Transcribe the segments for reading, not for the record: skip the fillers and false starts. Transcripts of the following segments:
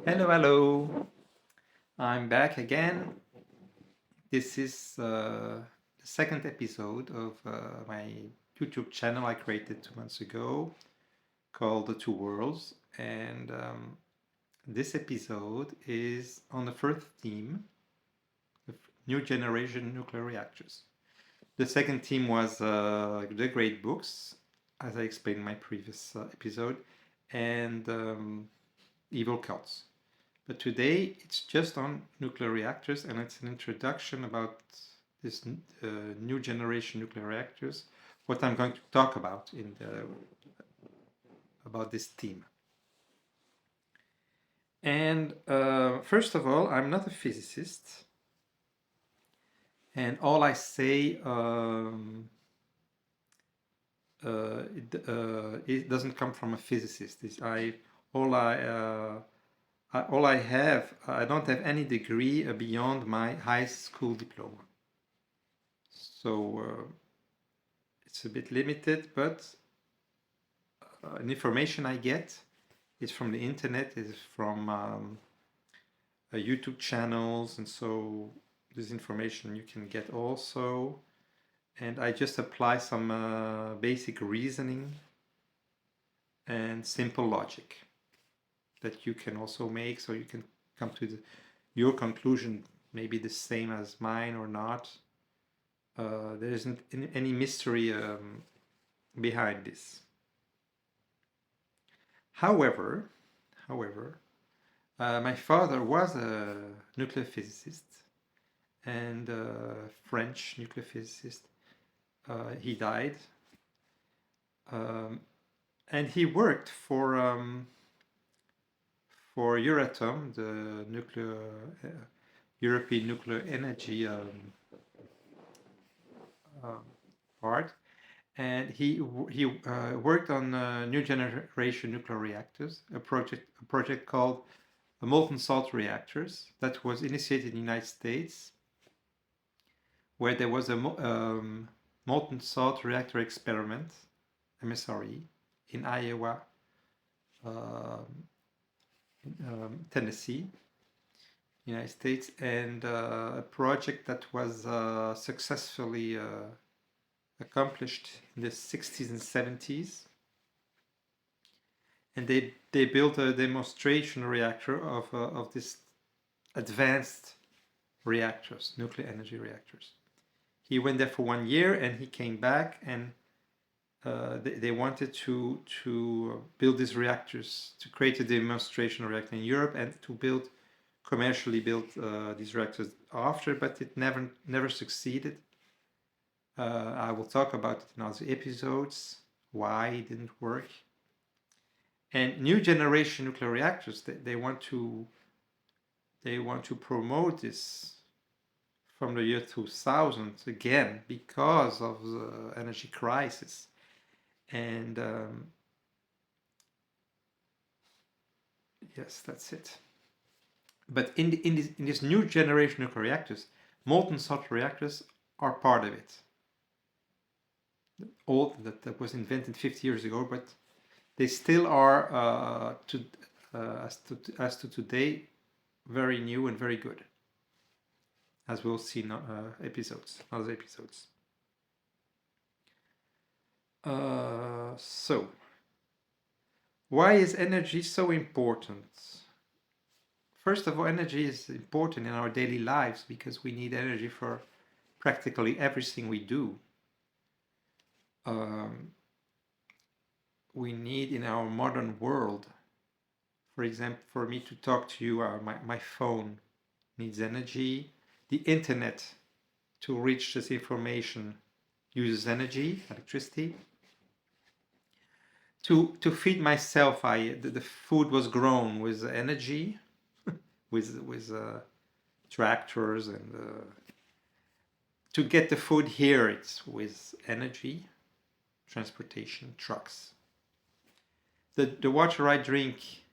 Hello, hello. I'm back again. This is the second episode of my YouTube channel I created 2 months ago called The Two Worlds. And this episode is on the first theme, the new generation nuclear reactors. The second theme was the great books, as I explained in my previous episode, and evil cults. But today it's just on nuclear reactors, and it's an introduction about this new generation nuclear reactors. What I'm going to talk about about this theme. And first of all, I'm not a physicist, and all I say it doesn't come from a physicist. All all I have, I don't have any degree beyond my high school diploma. So it's a bit limited, but the information I get is from the internet, is from YouTube channels, and so this information you can get also. And I just apply some basic reasoning and simple logic that you can also make, so you can come to your conclusion, maybe the same as mine or not. There isn't any mystery behind this. However, my father was a nuclear physicist and a French nuclear physicist. He died, and he worked for Euratom, the nuclear European nuclear energy part, and he worked on new generation nuclear reactors, a project called the Molten Salt reactors that was initiated in the United States, where there was a molten salt reactor experiment, MSRE, in Iowa, Tennessee, United States, and a project that was successfully accomplished in the 60s and 70s. And they built a demonstration reactor of this advanced reactors, nuclear energy reactors. He went there for 1 year and he came back, and they wanted to build these reactors, to create a demonstration reactor in Europe and to commercially build these reactors after, but it never succeeded. I will talk about it in other episodes, why it didn't work. And new generation nuclear reactors, they want to promote this from the year 2000 again because of the energy crisis. And yes, that's it. But in this new generation nuclear reactors, molten salt reactors are part of it. Old that was invented 50 years ago, but they still are as to today very new and very good, as we'll see in other episodes. So, why is energy so important? First of all, energy is important in our daily lives because we need energy for practically everything we do. We need in our modern world, for example, for me to talk to you, my phone needs energy. The internet to reach this information uses energy, electricity. To feed myself, the food was grown with energy, with tractors, and to get the food here, it's with energy, transportation, trucks. The water I drink,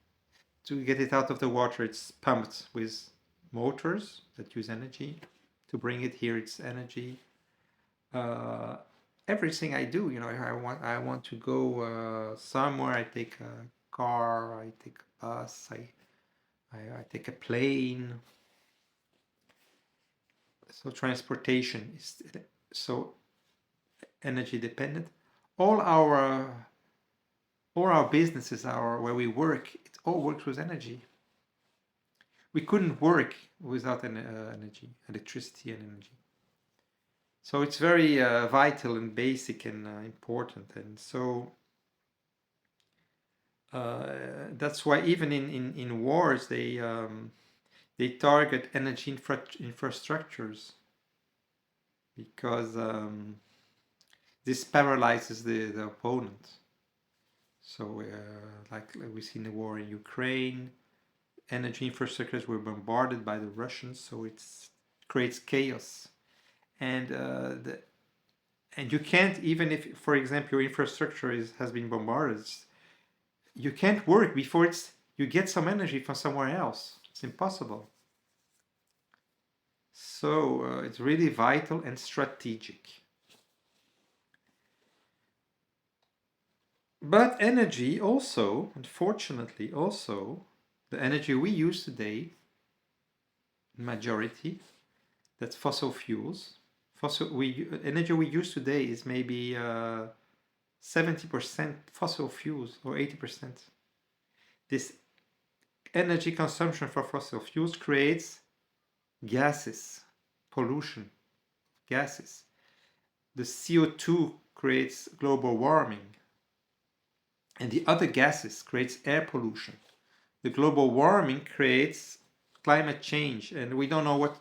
to get it out of the water, it's pumped with motors that use energy. To bring it here, it's energy. Everything I do, I want to go somewhere. I take a car, I take a bus, I take a plane. So transportation is so energy dependent. All our businesses, where we work, it all works with energy. We couldn't work without energy, electricity and energy. So it's very vital and basic and important. And so that's why even in wars they target energy infrastructures, because this paralyzes the opponent. So like we see in the war in Ukraine, energy infrastructures were bombarded by the Russians, so it creates chaos. And and you can't, even if, for example, your infrastructure has been bombarded, you can't work before you get some energy from somewhere else. It's impossible. So it's really vital and strategic. But energy also, unfortunately, also the energy we use today, majority, that's fossil fuels. Energy we use today is maybe 70% fossil fuels or 80%. This energy consumption for fossil fuels creates gases, pollution, gases. The CO2 creates global warming, and the other gases creates air pollution. The global warming creates climate change, and we don't know what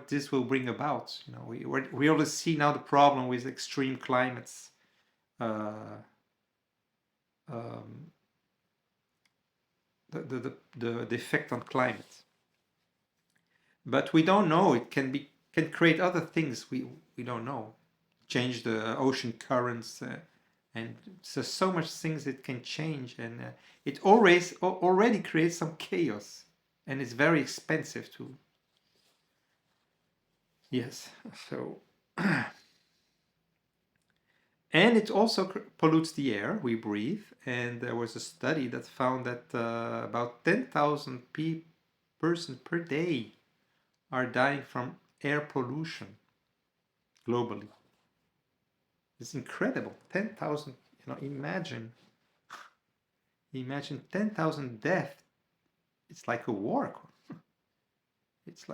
this will bring about. You know, we already see now the problem with extreme climates. The effect on climate, but we don't know. It can create other things we don't know, change the ocean currents, and so much things it can change, and it already creates some chaos, and it's very expensive too. Yes, so and it also pollutes the air we breathe. And there was a study that found that about 10,000 persons per day are dying from air pollution globally. It's incredible. 10,000, you know, imagine 10,000 deaths. It's like a war. It's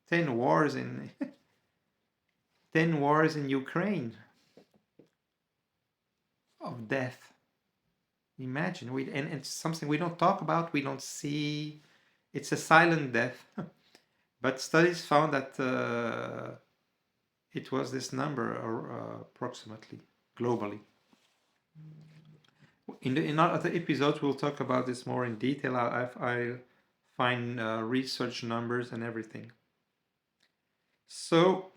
10 wars in 10 wars in Ukraine of death. Imagine, and it's something we don't talk about, we don't see. It's a silent death. But studies found that it was this number approximately globally. In other episodes, we'll talk about this more in detail. I'll find research numbers and everything. So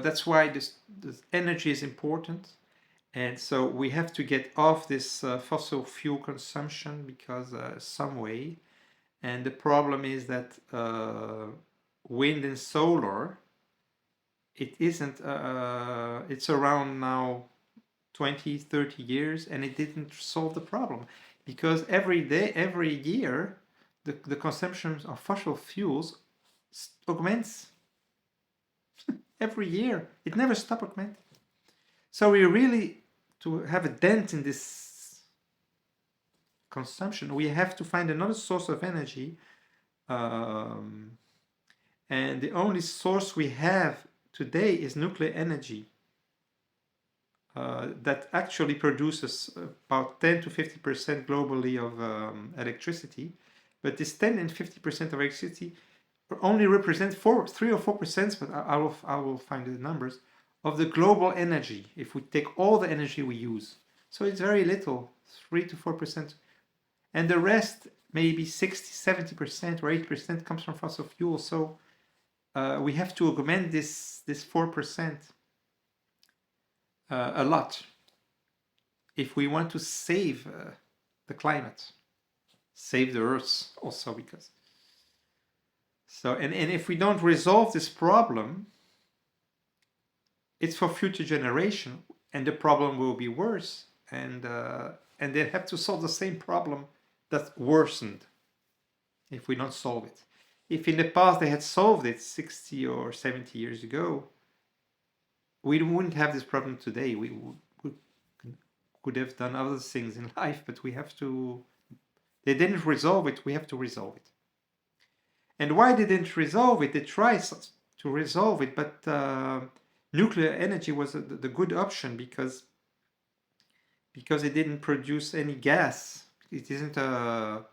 that's why this energy is important. And so we have to get off this fossil fuel consumption, because some way. And the problem is that wind and solar, it isn't, it's around now 20-30 years, and it didn't solve the problem, because every year the consumption of fossil fuels augments. Every year it never stops augmenting. So we really, to have a dent in this consumption, we have to find another source of energy, and the only source we have today is nuclear energy, that actually produces about 10 to 50% globally of electricity. But this 10 and 50% of electricity only represent 3 or 4%, but I will find the numbers, of the global energy, if we take all the energy we use. So it's very little, 3 to 4%. And the rest, maybe 60, 70% or 80%, comes from fossil fuels. So we have to augment this 4% a lot if we want to save the climate, save the Earth also, because. So, and if we don't resolve this problem, it's for future generation, and the problem will be worse, and they have to solve the same problem that worsened if we don't solve it. If in the past they had solved it 60 or 70 years ago, we wouldn't have this problem today. We could have done other things in life, but we have to. They didn't resolve it. We have to resolve it. And why they didn't resolve it? They tried to resolve it, but nuclear energy was the good option because it didn't produce any gas. It isn't a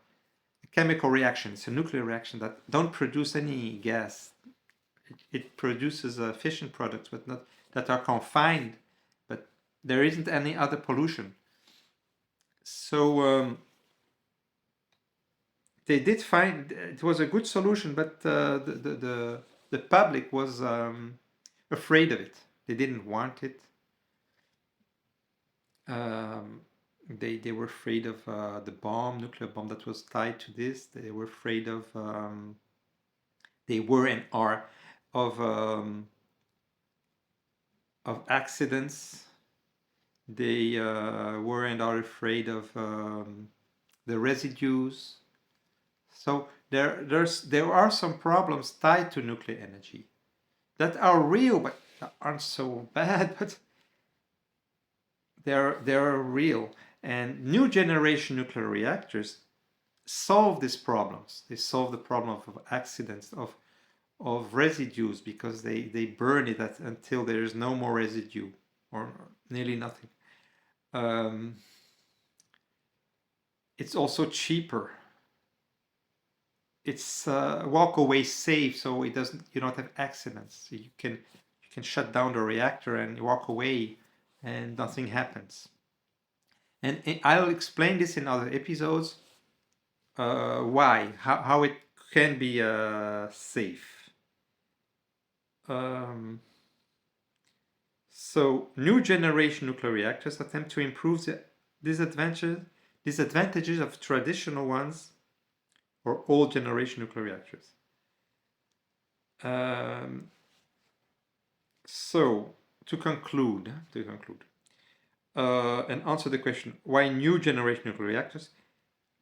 chemical reaction. It's a nuclear reaction that don't produce any gas. It produces fission products, but not that are confined. But there isn't any other pollution. So they did find it was a good solution, but the public was afraid of it. They didn't want it. They were afraid of the nuclear bomb that was tied to this. They were afraid of they were and are of accidents. They were and are afraid of the residues. So there are some problems tied to nuclear energy that are real, but aren't so bad. But they're real. And new generation nuclear reactors solve these problems. They solve the problem of accidents, of residues, because they burn it until there is no more residue or nearly nothing. It's also cheaper. It's walk away safe, so you don't have accidents. So you can shut down the reactor and walk away, and nothing happens. And I'll explain this in other episodes. Why? How it can be safe. So new generation nuclear reactors attempt to improve the disadvantages of traditional ones or old generation nuclear reactors. So to conclude, and answer the question, why new generation nuclear reactors?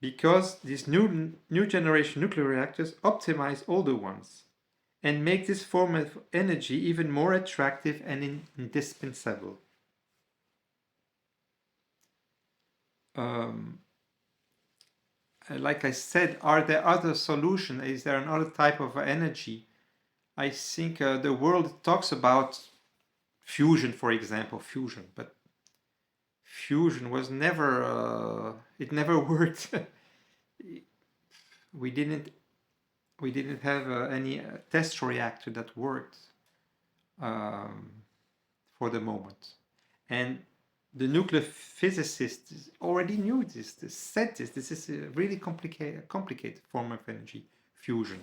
Because these new generation nuclear reactors optimize older ones and make this form of energy even more attractive and indispensable. Like I said, are there other solutions? Is there another type of energy? I think the world talks about fusion, for example, but fusion was never, it never worked. we didn't have any test reactor that worked for the moment. And the nuclear physicists already knew this, said this. This is a really complicated form of energy, fusion.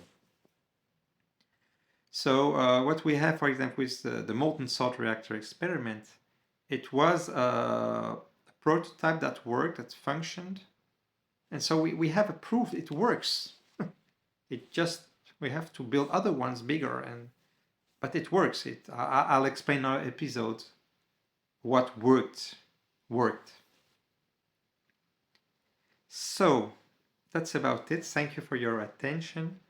So what we have, for example, is the molten salt reactor experiment. It was a prototype that worked, that functioned. And so we have a proof it works. We have to build other ones bigger, but it works. I'll explain in our episode what worked. So that's about it. Thank you for your attention.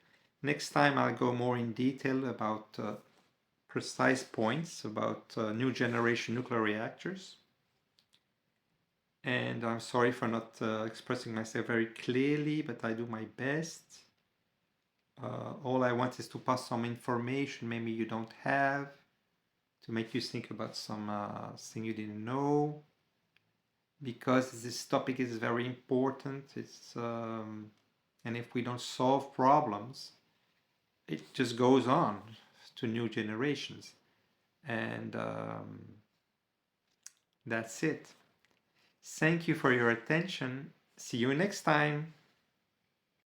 Next time I'll go more in detail about precise points about new generation nuclear reactors. And I'm sorry for not expressing myself very clearly, but I do my best. All I want is to pass some information maybe you don't have, to make you think about some thing you didn't know, because this topic is very important. It's and if we don't solve problems, it just goes on to new generations, and that's it. Thank you for your attention. See you next time.